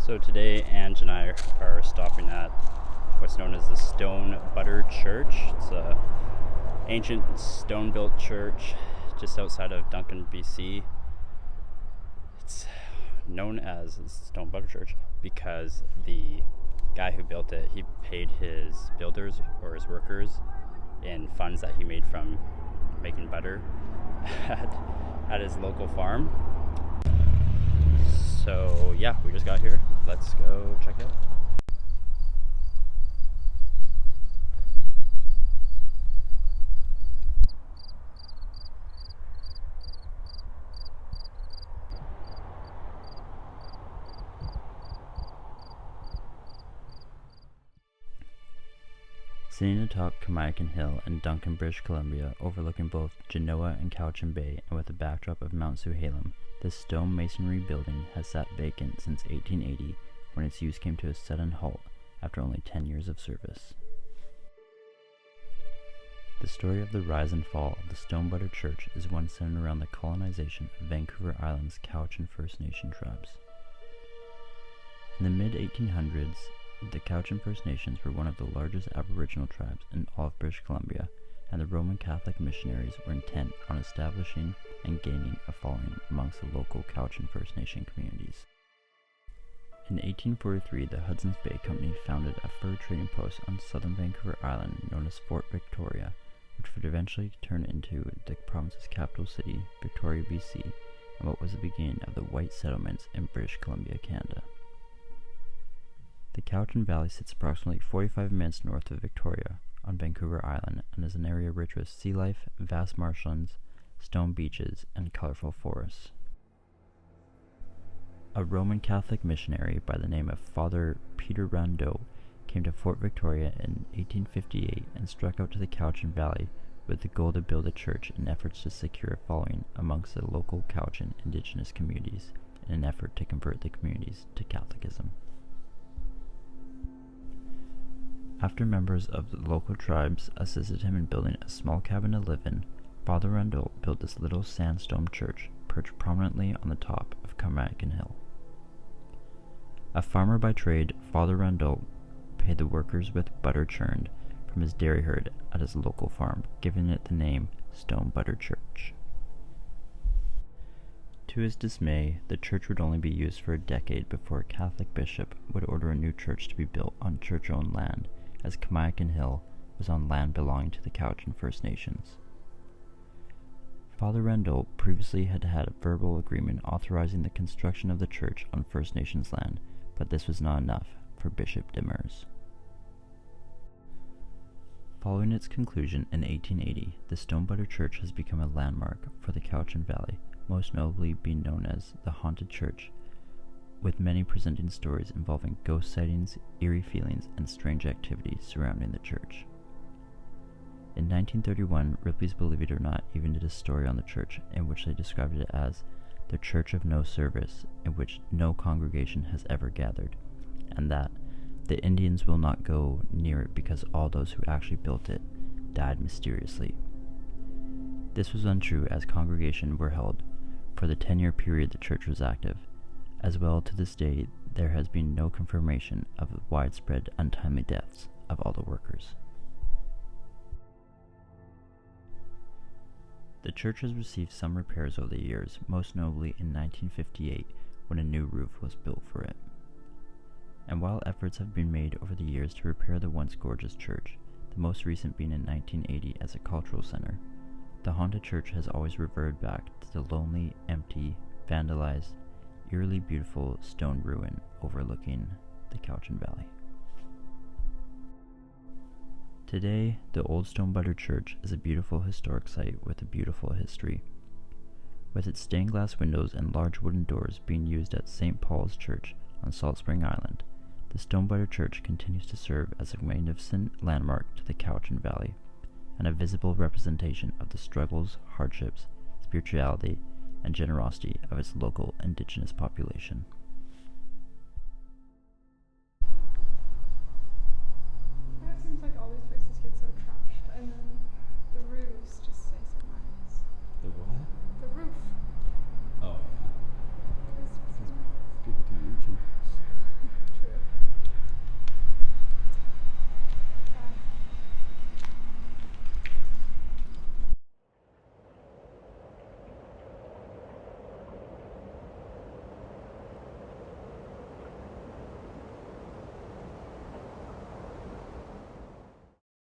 So today Ange and I are stopping at what's known as the Stone Butter Church. It's a ancient stone-built church just outside of Duncan, BC. It's known as the Stone Butter Church because the guy who built it, he paid his builders or his workers in funds that he made from making butter at his local farm. So yeah, we just got here. Let's go check it out. Sitting atop Kamiakin Hill in Duncan, British Columbia, overlooking both Genoa and Cowichan Bay and with a backdrop of Mount Suhalem, this stone masonry building has sat vacant since 1880, when its use came to a sudden halt after only 10 years of service. The story of the rise and fall of the Stone Butter Church is one centered around the colonization of Vancouver Island's Cowichan First Nation tribes. In the mid-1800s, the Cowichan First Nations were one of the largest Aboriginal tribes in all of British Columbia, and the Roman Catholic missionaries were intent on establishing and gaining a following amongst the local Cowichan First Nation communities. In 1843, the Hudson's Bay Company founded a fur trading post on southern Vancouver Island known as Fort Victoria, which would eventually turn into the province's capital city, Victoria, BC, and what was the beginning of the white settlements in British Columbia, Canada. The Cowichan Valley sits approximately 45 minutes north of Victoria on Vancouver Island and is an area rich with sea life, vast marshlands, stone beaches, and colorful forests. A Roman Catholic missionary by the name of Father Peter Rondeau came to Fort Victoria in 1858 and struck out to the Cowichan Valley with the goal to build a church in efforts to secure a following amongst the local Cowichan indigenous communities in an effort to convert the communities to Catholicism. After members of the local tribes assisted him in building a small cabin to live in, Father Rondeau built this little sandstone church perched prominently on the top of Kamiakin Hill. A farmer by trade, Father Rondeau paid the workers with butter churned from his dairy herd at his local farm, giving it the name Stone Butter Church. To his dismay, the church would only be used for a decade before a Catholic bishop would order a new church to be built on church-owned land, as Kamiakin Hill was on land belonging to the Cowichan First Nations. Father Rondeau previously had had a verbal agreement authorizing the construction of the church on First Nations land, but this was not enough for Bishop Demers. Following its conclusion in 1880, the Stone Butter Church has become a landmark for the Cowichan Valley, most notably being known as the Haunted Church, with many presenting stories involving ghost sightings, eerie feelings, and strange activities surrounding the church. In 1931, Ripley's Believe It or Not even did a story on the church in which they described it as the Church of No Service, in which no congregation has ever gathered, and that the Indians will not go near it because all those who actually built it died mysteriously. This was untrue, as congregations were held for the 10-year period the church was active. As well, to this day, there has been no confirmation of the widespread untimely deaths of all the workers. The church has received some repairs over the years, most notably in 1958 when a new roof was built for it. And while efforts have been made over the years to repair the once gorgeous church, the most recent being in 1980 as a cultural center, the Haunted Church has always reverted back to the lonely, empty, vandalized, eerily beautiful stone ruin overlooking the Cowichan Valley. Today, the old Stone Butter Church is a beautiful historic site with a beautiful history, with its stained glass windows and large wooden doors being used at St. Paul's Church on Salt Spring Island. The Stone Butter Church continues to serve as a magnificent landmark to the Cowichan Valley and a visible representation of the struggles, hardships, spirituality, and generosity of its local indigenous population.